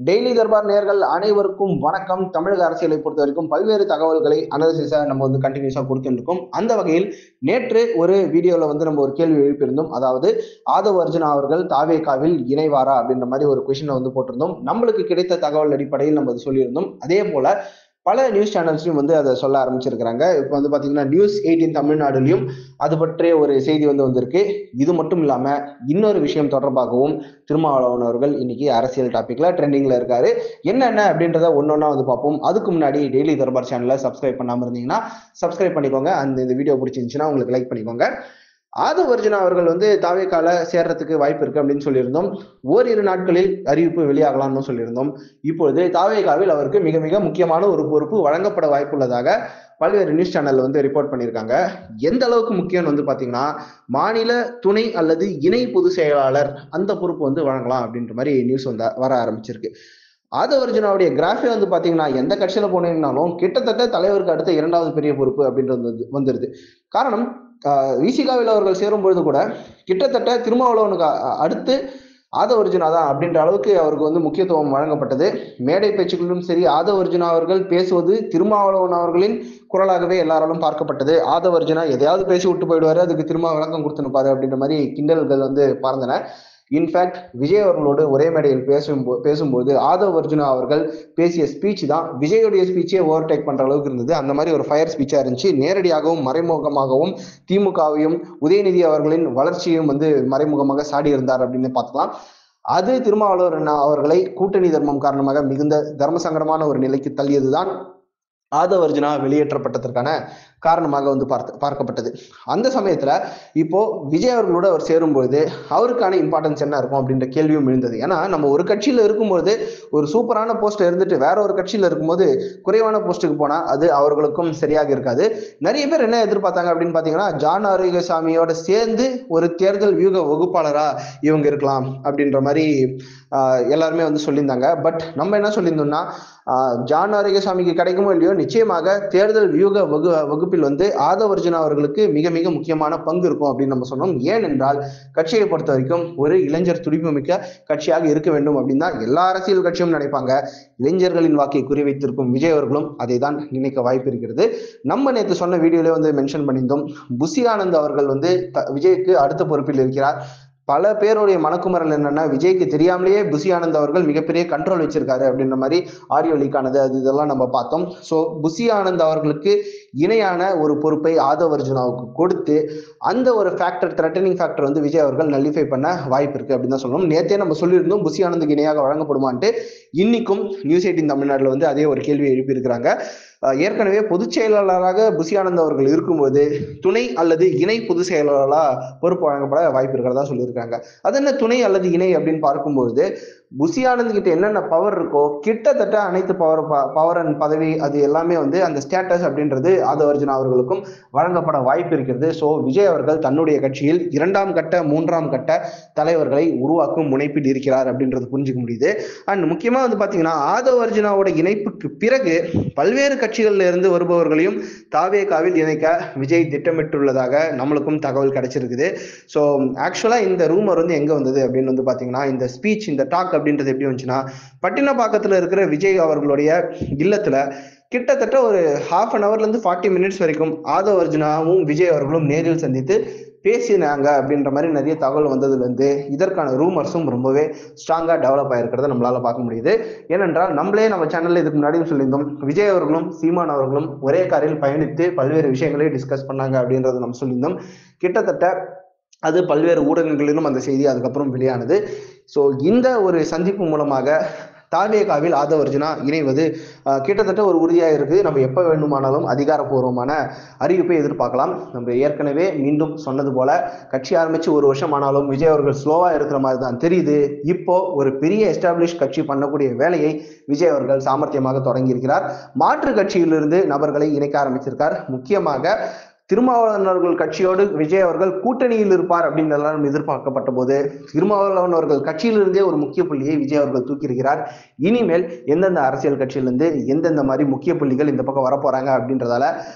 Daily Darbar நேயர்கள் அனைவருக்கும் வணக்கம். தமிழக அரசியலை பொறுத்த வரைக்கும் பல்வேறு தகவல்களை அனாலிசிஸா நம்ம கண்டினியூஸா கொடுத்துட்டு இருக்கோம். அந்த வகையில் நேற்று ஒரு வீடியோல நம்ம ஒரு கேள்வி எழுப்பியிருந்தோம். அதாவது ஆதவ் அர்ஜுனா அவர்கள் தாவேகாவில் இணைவாரா அப்படின்ற மாதிரி ஒரு கொஸ்டினை போட்டிருந்தோம். நம்மளுக்கு கிடைத்த தகவல் அடிப்படையில் நம்ம சொல்லியிருந்தோம். அதே போல பல நியூஸ் சேனல்ஸ்லையும் அதை சொல்ல ஆரம்பிச்சிருக்கிறாங்க. இப்போ பாத்தீங்கன்னா News18 தமிழ்நாடுலையும் அது பற்றிய ஒரு செய்தி வந்திருக்கு. இது மட்டும் இல்லாம இன்னொரு விஷயம் தொடர்பாகவும் திருமாவளவன் அவர்கள் இன்னைக்கு அரசியல் டாபிக்ல ட்ரெண்டிங்ல இருக்காரு. என்னென்ன அப்படின்றத ஒன்னொன்னா பார்ப்போம். அதுக்கு முன்னாடி டெய்லி தர்பார் சேனலை சப்ஸ்கிரைப் பண்ணாம இருந்தீங்கன்னா சப்ஸ்கிரைப் பண்ணிக்கோங்க. இந்த வீடியோ பிடிச்சிருந்துச்சுன்னா உங்களுக்கு லைக் பண்ணிக்கோங்க. ஆதவ் அர்ஜுனா அவர்கள் தாவேகால சேர்றதுக்கு வாய்ப்பு இருக்கு அப்படின்னு சொல்லியிருந்தோம். ஓரிரு நாட்களில் அறிவிப்பு வெளியாகலாம்னு சொல்லியிருந்தோம். இப்பொழுது தாவேகாவில் அவருக்கு மிக மிக முக்கியமான ஒரு பொறுப்பு வழங்கப்பட வாய்ப்புள்ளதாக பல்வேறு நியூஸ் சேனல் ரிப்போர்ட் பண்ணியிருக்காங்க. எந்த அளவுக்கு முக்கியம்னு பாத்தீங்கன்னா, மாநில துணை அல்லது இணை பொதுச் செயலாளர் அந்த பொறுப்பு வழங்கலாம் அப்படின்ற மாதிரி நியூஸ் வர ஆரம்பிச்சிருக்கு. ஆதவ் அர்ஜுனாவுடைய கிராஃபே பாத்தீங்கன்னா, எந்த கட்சியில போனீங்கன்னாலும் கிட்டத்தட்ட தலைவருக்கு அடுத்த இரண்டாவது பெரிய பொறுப்பு அப்படின்றது வந்துருது. காரணம், விசிகாவில் அவர்கள் சேரும் பொழுது கூட கிட்டத்தட்ட திருமாவளவனுக்கு அடுத்து ஆதவ் அர்ஜுனா தான் அப்படின்ற அளவுக்கு அவருக்கு முக்கியத்துவம் வழங்கப்பட்டது. மேடை பேச்சுக்களிலும் சரி, ஆதவ் அர்ஜுனா அவர்கள் பேசுவது திருமாவளவன் அவர்களின் குரலாகவே எல்லாராலும் பார்க்கப்பட்டது. ஆதவ் அர்ஜுனா எதையாவது பேசி விட்டு போயிடுவாரு, அதுக்கு திரும்ப விளக்கம் கொடுத்துனுப்பாரு அப்படின்ற மாதிரி கிண்டல்கள் பறந்தன. இன்ஃபேக்ட் விஜய் அவர்களோடு ஒரே மேடையில் பேசும்போது ஆதவ் அர்ஜுனா அவர்கள் பேசிய ஸ்பீச் தான் விஜயுடைய ஸ்பீச்சே ஓவர்டேக் பண்ற அளவுக்கு இருந்தது. அந்த மாதிரி ஒரு ஃபயர் ஸ்பீச்சா இருந்துச்சு. நேரடியாகவும் மறைமுகமாகவும் திமுகவையும் உதயநிதி அவர்களின் வளர்ச்சியும் மறைமுகமாக சாடி இருந்தார் அப்படின்னு பார்க்கலாம். அது திருமாவளவன் அவர்களை கூட்டணி தர்மம் காரணமாக மிகுந்த தர்ம சங்கடமான ஒரு நிலைக்கு தள்ளியதுதான் ஆதவ் அர்ஜுனா வெளியேற்றப்பட்டதற்கான காரணமாக பார்க்கப்பட்டது. அந்த சமயத்துல இப்போ விஜய் அவர்களோட அவர் சேரும்பொழுது அவருக்கான இம்பார்ட்டன்ஸ் என்ன இருக்கும் அப்படின்ற கேள்வியும் எழுந்தது. ஏன்னா நம்ம ஒரு கட்சியில இருக்கும்போது ஒரு சூப்பரான போஸ்ட் இருந்துட்டு வேற ஒரு கட்சியில இருக்கும்போது குறைவான போஸ்ட்டுக்கு போனா அது அவர்களுக்கும் சரியாக இருக்காது. நிறைய பேர் என்ன எதிர்பார்த்தாங்க அப்படின்னு பாத்தீங்கன்னா, ஜான் ஆரோக்கியசாமியோட சேர்ந்து ஒரு தேர்தல் வியூக வகுப்பாளரா இவங்க இருக்கலாம் அப்படின்ற மாதிரி எல்லாருமே சொல்லியிருந்தாங்க. பட் நம்ம என்ன சொல்லியிருந்தோம்னா, ஜான் ஆரோக்கியசாமிக்கு கிடைக்குமோ இல்லையோ, நிச்சயமாக தேர்தல் வியூக வகுப்பில் ஆதவ் அர்ஜுனா அவர்களுக்கு மிக மிக முக்கியமான பங்கு இருக்கும் அப்படின்னு நம்ம சொன்னோம். ஏனென்றால் கட்சியை பொறுத்த வரைக்கும் ஒரு இளைஞர் துடிப்பு மிக்க கட்சியாக இருக்க வேண்டும் அப்படின்னு தான் எல்லா அரசியல் கட்சியும் நினைப்பாங்க. இளைஞர்களின் வாக்கை குறிவைத்திருக்கும் விஜய் அவர்களும் அதை தான் நினைக்க வாய்ப்பு இருக்கிறது. நம்ம நேற்று சொன்ன வீடியோல மென்ஷன் பண்ணியிருந்தோம், புசி ஆனந்த் அவர்கள் விஜய்க்கு அடுத்த பொறுப்பில் இருக்கிறார். பல பேருடைய மனக்குமரல் என்னன்னா, விஜய்க்கு தெரியாமலேயே புசி ஆனந்த் அவர்கள் மிகப்பெரிய கண்ட்ரோல் வச்சிருக்காரு அப்படின்ற மாதிரி ஆடியோ லீக் ஆனது, அது இதெல்லாம் நம்ம பார்த்தோம். ஸோ புசி ஆனந்த் அவர்களுக்கு இணையான ஒரு பொறுப்பை ஆதவ் அர்ஜுனாவுக்கு கொடுத்து அந்த ஒரு ஃபேக்டர், த்ரெட்டனிங் ஃபேக்டர் விஜய் அவர்கள் நல்லிஃபை பண்ண வாய்ப்பு இருக்கு அப்படின்னு தான் சொல்லணும். நேற்றே நம்ம சொல்லியிருந்தோம் புசி ஆனந்துக்கு இணையாக வழங்கப்படுமான்ட்டு. இன்னைக்கும் News18 தமிழ்நாட்டில் அதே ஒரு கேள்வியை எழுப்பியிருக்கிறாங்க. ஏற்கனவே பொதுச் செயலாளராக புசி ஆனந்த் அவர்கள் இருக்கும்போது துணை அல்லது இணை பொதுச் செயலாளரா பொறுப்பு வழங்கப்பட வாய்ப்பு இருக்கிறதா சொல்லியிருக்காங்க. அது என்ன துணை அல்லது இணை அப்படின்னு பார்க்கும்போது, புசி ஆனந்த் கிட்ட என்னென்ன பவர் இருக்கோ கிட்டத்தட்ட அனைத்து பவர் அண்ட் பதவி அது எல்லாமே அந்த ஸ்டேட்டஸ் அப்படின்றது ஆதவ் அர்ஜுனா அவர்களுக்கும் வழங்கப்பட வாய்ப்பு இருக்கிறது. ஸோ விஜய் அவர்கள் தன்னுடைய கட்சியில் இரண்டாம் கட்ட மூன்றாம் கட்ட தலைவர்களை உருவாக்கும் முனைப்பில் இருக்கிறார் அப்படின்றது புரிஞ்சுக்க முடியுது. அண்ட் முக்கியமா பாத்தீங்கன்னா, ஆதவ் அர்ஜுனாவோட இணைப்புக்கு பிறகு பல்வேறு கட்சிகள்ல இருந்து வருபவர்களையும் தாவேகாவில் இணைக்க விஜய் திட்டமிட்டுள்ளதாக நம்மளுக்கும் தகவல் கிடைச்சிருக்குது. ஸோ ஆக்சுவலா இந்த ரூமர் எங்க வந்தது அப்படின்னு பாத்தீங்கன்னா, இந்த ஸ்பீச், இந்த டாக் அப்படின்றது எப்படி வந்துச்சுன்னா, பட்டினப்பாக்கத்துல இருக்கிற விஜய் அவர்களுடைய இல்லத்துல கிட்டத்தட்ட ஒரு ½ an hourல இருந்து 40 minutes வரைக்கும் ஆதவ் அர்ஜுனாவும் விஜய் அவர்களும் நேரில் சந்தித்து பேசினாங்க அப்படின்ற மாதிரி நிறைய தகவல் வந்ததுல இருந்து இதற்கான ரூமர்ஸும் ரொம்பவே ஸ்ட்ராங்கா டெவலப் ஆயிருக்கிறத நம்மளால பார்க்க முடியுது. ஏனென்றால் நம்ம சேனல்ல இதுக்கு முன்னாடியும் சொல்லியிருந்தோம், விஜய் அவர்களும் சீமான் அவர்களும் ஒரே காரில் பயணித்து பல்வேறு விஷயங்களை டிஸ்கஸ் பண்ணாங்க அப்படின்றத நம்ம சொல்லியிருந்தோம். கிட்டத்தட்ட அது பல்வேறு ஊடகங்களிலும் அந்த செய்தி அதுக்கப்புறம் வெளியானது. ஸோ இந்த ஒரு சந்திப்பு மூலமாக தாவேகாவில் ஆதவ் அர்ஜுனா இணைவது கிட்டத்தட்ட ஒரு உறுதியாக இருக்குது. நம்ம எப்போ வேண்டுமானாலும் அதிகாரப்பூர்வமான அறிவிப்பை எதிர்பார்க்கலாம். நம்ம ஏற்கனவே மீண்டும் சொன்னது போல கட்சி ஆரம்பிச்சு ஒரு வருஷம் ஆனாலும் விஜய் அவர்கள் ஸ்லோவா இருக்கிற மாதிரி தான் தெரியுது. இப்போ ஒரு பெரிய எஸ்டாப்ளிஷ் கட்சி பண்ணக்கூடிய வேலையை விஜய் அவர்கள் சாமர்த்தியமாக தொடங்கி இருக்கிறார். மாற்று கட்சியிலிருந்து நபர்களை இணைக்க ஆரம்பிச்சிருக்கார். முக்கியமாக திருமாவளவன் அவர்கள் கட்சியோடு விஜய் அவர்கள் கூட்டணியில் இருப்பார் அப்படின்னு எல்லாரும் எதிர்பார்க்கப்பட்ட போது, திருமாவளவன் அவர்கள் கட்சியிலிருந்தே ஒரு முக்கிய புள்ளியை விஜய் அவர்கள் தூக்கியிருக்கிறார். இனிமேல் எந்தெந்த அரசியல் கட்சியிலிருந்து எந்தெந்த மாதிரி முக்கிய புள்ளிகள் இந்த பக்கம் வரப்போறாங்க அப்படின்றதால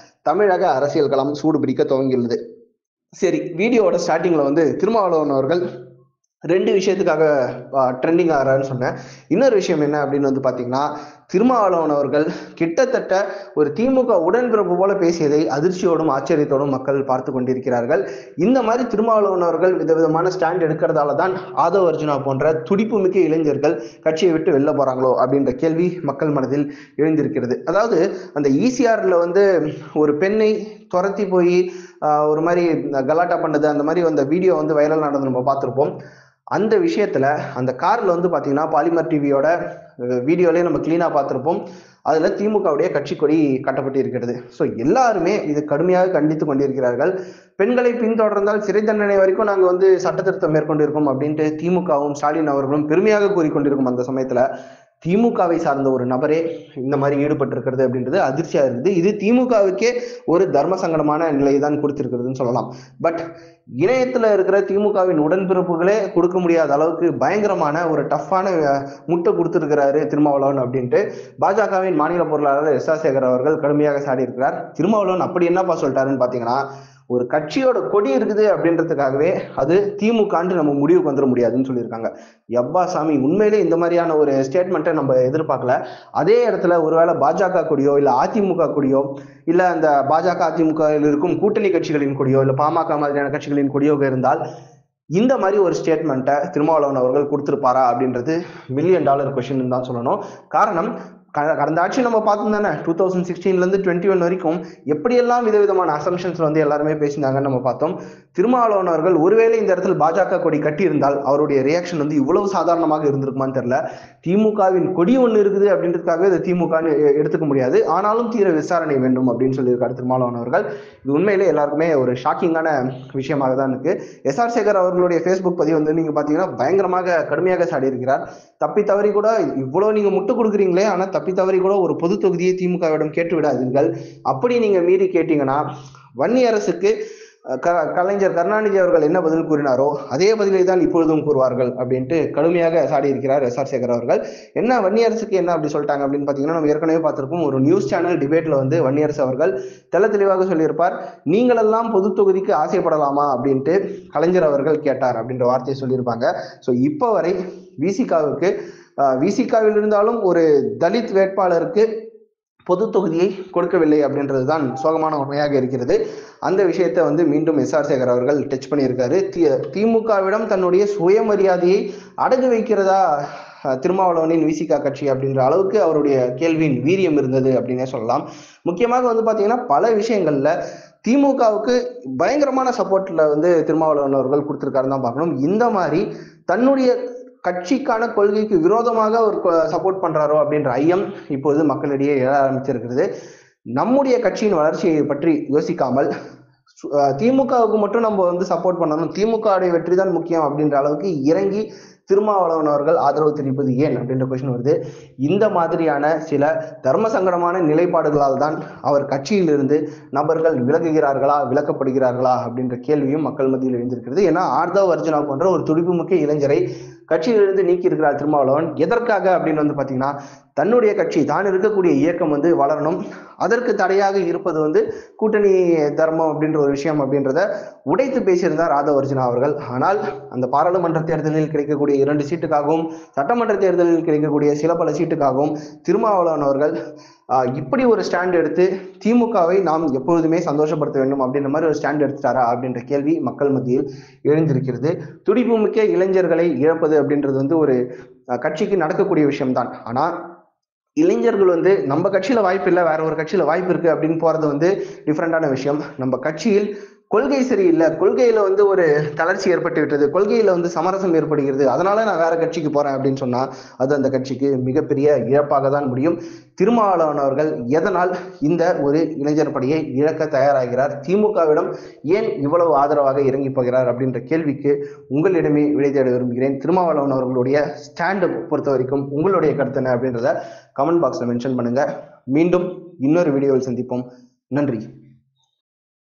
தமிழக அரசியல் களம் சூடு பிடிக்க துவங்கியுள்ளது. சரி, வீடியோட ஸ்டார்டிங்ல திருமாவளவன் அவர்கள் 2 விஷயத்துக்காக ட்ரெண்டிங் ஆகிறாருன்னு சொன்னேன். இன்னொரு விஷயம் என்ன அப்படின்னு வந்து பார்த்தீங்கன்னா, திருமாவளவன் அவர்கள் கிட்டத்தட்ட ஒரு திமுக உடன்பிறப்பு போல பேசியதை அதிர்ச்சியோடும் ஆச்சரியத்தோடும் மக்கள் பார்த்து கொண்டிருக்கிறார்கள். இந்த மாதிரி திருமாவளவன் அவர்கள் விதவிதமான ஸ்டாண்ட் எடுக்கிறதால தான் ஆதவ் அர்ஜுனா போன்ற துடிப்புமிக்க இளைஞர்கள் கட்சியை விட்டு வெளில போறாங்களோ அப்படின்ற கேள்வி மக்கள் மனதில் எழுந்திருக்கிறது. அதாவது அந்த ஈசிஆர்ல வந்து ஒரு பெண்ணை துரத்தி போய் ஒரு மாதிரி கலாட்டா பண்ணது, அந்த மாதிரி அந்த வீடியோ வந்து வைரல் நடந்து நம்ம பார்த்துருப்போம். அந்த விஷயத்துல அந்த கார்ல வந்து பாத்தீங்கன்னா பாலிமர் டிவியோட வீடியோலயே நம்ம கிளீனா பார்த்திருப்போம். அதுல திமுகவுடைய கட்சி கொடி கட்டப்பட்டு இருக்கிறது. ஸோ எல்லாருமே இது கடுமையாக கண்டித்து கொண்டிருக்கிறார்கள். பெண்களை பின்தொடர்ந்தால் சிறை தண்டனை வரைக்கும் நாங்க வந்து சட்ட திருத்தம் மேற்கொண்டிருக்கோம் அப்படின்ட்டு திமுகவும் ஸ்டாலின் அவர்களும் பெருமையாக கூறிக்கொண்டிருக்கும் அந்த சமயத்துல திமுகவை சார்ந்த ஒரு நபரே இந்த மாதிரி ஈடுபட்டு இருக்கிறது அப்படின்றது அதிர்ச்சியா இருக்குது. இது திமுகவுக்கே ஒரு தர்ம சங்கடமான நிலையை தான் கொடுத்திருக்கிறதுன்னு சொல்லலாம். பட் இணையத்துல இருக்கிற திமுகவின் உடன்பிறப்புகளே கொடுக்க முடியாத அளவுக்கு பயங்கரமான ஒரு டஃப்பான முட்டை கொடுத்திருக்கிறாரு திருமாவளவன் அப்படின்ட்டு பாஜகவின் மாநில பொருளாளர் எஸ் ஆர் சேகர் அவர்கள் கடுமையாக சாடி இருக்கிறார். திருமாவளவன் அப்படி என்னப்பா சொல்லிட்டாருன்னு பாத்தீங்கன்னா, ஒரு கட்சியோட கொடி இருக்குது அப்படின்றதுக்காகவே அது திமுகன்னு நம்ம முடிவுக்கு வந்துட முடியாதுன்னு சொல்லியிருக்காங்க. எப்பா சாமி, உண்மையிலே இந்த மாதிரியான ஒரு ஸ்டேட்மெண்ட்டை நம்ம எதிர்பார்க்கல. அதே இடத்துல ஒருவேளை பாஜக கொடியோ இல்ல அதிமுக கொடியோ இல்ல அந்த பாஜக அதிமுக இருக்கும் கூட்டணி கட்சிகளின் கொடியோ இல்ல பாமக மாதிரியான கட்சிகளின் கொடியோ இருந்தால் இந்த மாதிரி ஒரு ஸ்டேட்மெண்ட்டை திருமாவளவன் அவர்கள் கொடுத்திருப்பாரா அப்படின்றது $1,000,000 கொஸ்டின் தான் சொல்லணும். காரணம், கடந்த ஆட்சி நம்ம பார்த்தோம் தானே, 2016 21 வரைக்கும் எப்படியெல்லாம் விதவிதமான அசம்ஷன்ஸ் வந்து எல்லாருமே பேசினாங்கன்னு நம்ம பார்த்தோம். திருமாவளவன் அவர்கள் ஒருவேளை இந்த இடத்துல பாஜக கொடி கட்டி இருந்தால் அவருடைய ரியாக்ஷன் வந்து இவ்வளவு சாதாரணமாக இருந்திருக்குமான்னு தெரியல. திமுகவின் கொடி ஒன்று இருக்குது அப்படின்றதுக்காகவே இதை திமுகன்னு எடுத்துக்க முடியாது, ஆனாலும் தீர விசாரணை வேண்டும் அப்படின்னு சொல்லியிருக்காரு திருமாவளவன் அவர்கள். இது உண்மையிலே எல்லாருக்குமே ஒரு ஷாக்கிங்கான விஷயமாக தான் இருக்கு. எஸ் ஆர் சேகர் அவர்களுடைய ஃபேஸ்புக் பதிவு வந்து நீங்க பாத்தீங்கன்னா பயங்கரமாக கடுமையாக சாடி இருக்கிறார். தப்பி தவறி கூட இவ்வளவு நீங்க முட்டு கொடுக்குறீங்களே, ஆனா தப்பி தவறி கூட ஒரு பொது தொகுதியை திமுகவிடம் கேட்டு விடாதீர்கள். அப்படி நீங்க மீறி கேட்டீங்கன்னா வன்னி அரசுக்கு கலைஞர் கருணாநிதி அவர்கள் என்ன பதில் கூறினாரோ அதே பதிலை தான் இப்பொழுதும் கூறுவார்கள் அப்படின்ட்டு கடுமையாக சாடி இருக்கிறார் எஸ் ஆர் சேகர் அவர்கள். என்ன வன்னியரசுக்கு என்ன அப்படி சொல்லிட்டாங்க அப்படின்னு பாத்தீங்கன்னா, நம்ம ஏற்கனவே பார்த்திருக்கோம், ஒரு நியூஸ் சேனல் டிபேட்ல வந்து வன்னியரசு அவர்கள் தெள்ள தெளிவாக சொல்லியிருப்பார். நீங்களெல்லாம் பொது தொகுதிக்கு ஆசைப்படலாமா அப்படின்ட்டு கலைஞர் அவர்கள் கேட்டார் அப்படின்ற வார்த்தையை சொல்லியிருப்பாங்க. ஸோ இப்போ வரை விசிகாவில் இருந்தாலும் ஒரு தலித் வேட்பாளருக்கு பொது தொகுதியை கொடுக்கவில்லை அப்படின்றது தான் சோகமான உண்மையாக இருக்கிறது. அந்த விஷயத்தை வந்து மீண்டும் எஸ் ஆர் சேகர் அவர்கள் டச் பண்ணியிருக்காரு. திமுகவிடம் தன்னுடைய சுயமரியாதையை அடகு வைக்கிறதா திருமாவளவனின் விசிகா கட்சி அப்படின்ற அளவுக்கு அவருடைய கேள்வியின் வீரியம் இருந்தது அப்படின்னே சொல்லலாம். முக்கியமாக வந்து பாத்தீங்கன்னா பல விஷயங்கள்ல திமுகவுக்கு பயங்கரமான சப்போர்ட்ல வந்து திருமாவளவன் அவர்கள் கொடுத்திருக்காருன்னு தான் பார்க்கணும். இந்த மாதிரி தன்னுடைய கட்சிக்கான கொள்கைக்கு விரோதமாக ஒரு சப்போர்ட் பண்றாரோ அப்படின்ற ஐயம் இப்போது மக்களிடையே எழ ஆரம்பிச்சிருக்கிறது. நம்முடைய கட்சியின் வளர்ச்சியை பற்றி யோசிக்காமல் திமுகவுக்கு மட்டும் நம்ம வந்து சப்போர்ட் பண்ணணும், திமுகவுடைய வெற்றி தான் முக்கியம் அப்படின்ற அளவுக்கு இறங்கி திருமாவளவன் அவர்கள் ஆதரவு தெரிவிப்பது ஏன் அப்படின்ற கொஸ்டின் வருது. இந்த மாதிரியான சில தர்ம சங்கடமான நிலைப்பாடுகளால் தான் அவர் கட்சியிலிருந்து நபர்கள் விலக்கப்படுகிறார்களா அப்படின்ற கேள்வியும் மக்கள் மத்தியில் எழுந்திருக்கிறது. ஏன்னா ஆதவ் அர்ஜுனா போன்ற ஒரு துடிப்புமிக்க இளைஞரை கட்சியிலிருந்து நீக்கி இருக்கிறார் திருமாவளவன். எதற்காக அப்படின்னு வந்து பாத்தீங்கன்னா, தன்னுடைய கட்சி தான் இருக்கக்கூடிய இயக்கம் வந்து வளரணும், அதற்கு தடையாக இருப்பது வந்து கூட்டணி தர்மம் அப்படின்ற ஒரு விஷயம் அப்படின்றத உடைத்து பேசியிருந்தார் ஆதவ் அர்ஜுனா அவர்கள். ஆனால் அந்த பாராளுமன்ற தேர்தலில் கிடைக்கக்கூடிய 2 சீட்டுக்காகவும் சட்டமன்ற தேர்தலில் கிடைக்கக்கூடிய சில பல சீட்டுக்காகவும் திருமாவளவன் அவர்கள் இப்படி ஒரு ஸ்டாண்ட் எடுத்து திமுகவை நாம் எப்பொழுதுமே சந்தோஷப்படுத்த வேண்டும் அப்படின்ற மாதிரி ஒரு ஸ்டாண்ட் எடுத்துட்டாரா அப்படின்ற கேள்வி மக்கள் மத்தியில் எழுந்திருக்கிறது. துடிப்புமிக்க இளைஞர்களை இழப்பது அப்படின்றது வந்து ஒரு கட்சிக்கு நடக்கக்கூடிய விஷயம்தான். ஆனா இளைஞர்கள் வந்து நம்ம கட்சியில வாய்ப்பு இல்லை, வேற ஒரு கட்சியில வாய்ப்பு இருக்கு அப்படின்னு போறது வந்து டிஃப்ரெண்டான விஷயம். நம்ம கட்சியில் கொள்கை சரியில்லை, கொள்கையில வந்து ஒரு தளர்ச்சி ஏற்பட்டு விட்டது, கொள்கையில வந்து சமரசம் ஏற்படுகிறது, அதனால நான் வேற கட்சிக்கு போறேன் அப்படின்னு சொன்னா அது அந்த கட்சிக்கு மிகப்பெரிய இழப்பாக தான் முடியும். திருமாவளவன் அவர்கள் எதனால் இந்த ஒரு இளைஞர் படையை இழக்க தயாராகிறார், திமுகவிடம் ஏன் இவ்வளவு ஆதரவாக இறங்கி போகிறார் அப்படின்ற கேள்விக்கு உங்களிடமே விடை தேட விரும்புகிறேன். திருமாவளவன் அவர்களுடைய ஸ்டாண்ட் பொறுத்த வரைக்கும் உங்களுடைய கருத்து என்ன அப்படின்றத கமெண்ட் பாக்ஸ்ல மென்ஷன் பண்ணுங்க. மீண்டும் இன்னொரு வீடியோவில் சந்திப்போம். நன்றி.